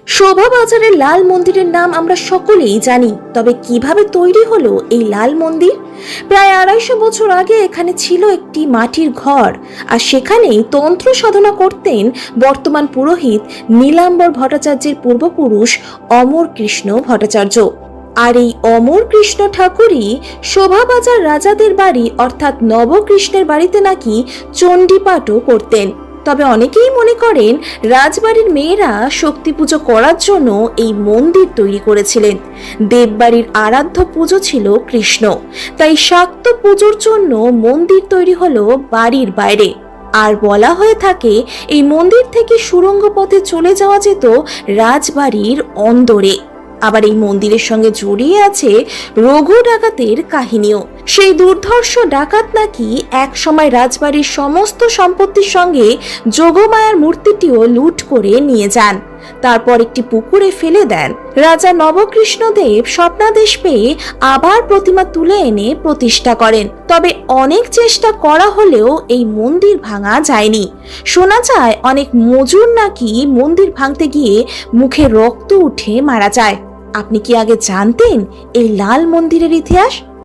শোভাবাজারের লাল মন্দিরের নাম আমরা সকলেই জানি, তবে কিভাবে তৈরি হলো এই লাল মন্দির? প্রায় 250 বছর আগে এখানে ছিল একটি মাটির ঘর, আর সেখানেই তন্ত্র সাধনা করতেন বর্তমান পুরোহিত নীলাম্বর ভট্টাচার্যের পূর্বপুরুষ অমর কৃষ্ণ ভট্টাচার্য। আর এই অমর কৃষ্ণ ঠাকুরই শোভাবাজার রাজাদের বাড়ি অর্থাৎ নবকৃষ্ণের বাড়িতে নাকি চণ্ডীপাঠও করতেন। তবে অনেকেই মনে করেন রাজবাড়ির মেয়েরা শক্তি পুজো করার জন্য এই মন্দির তৈরি করেছিলেন। দেববাড়ির আরাধ্য পুজো ছিল কৃষ্ণ, তাই শাক্ত পুজোর জন্য মন্দির তৈরি হলো বাড়ির বাইরে। আর বলা হয়ে থাকে এই মন্দির থেকে সুড়ঙ্গ পথে চলে যাওয়া যেত রাজবাড়ির অন্দরে। আবার এই মন্দিরের সঙ্গে জড়িয়ে আছে রঘু ডাকাতের কাহিনীও। সেই দুর্ধর্ষ ডাকাত নাকি এক সময় রাজবাড়ির সমস্ত সম্পত্তির সঙ্গে যোগমায়ার মূর্তিটিও লুট করে নিয়ে যান, তারপর একটি পুকুরে ফেলে দেন। রাজা নবকৃষ্ণদেব স্বপ্নাদেশ পেয়ে আবার প্রতিমা তুলে এনে প্রতিষ্ঠা করেন। তবে অনেক চেষ্টা করা হলেও এই মন্দির ভাঙা যায়নি। শোনা যায় অনেক মজুর নাকি মন্দির ভাঙতে গিয়ে মুখে রক্ত উঠে মারা যায়। আপনি কি আগে জানতেন এই লাল মন্দিরের ইতিহাস?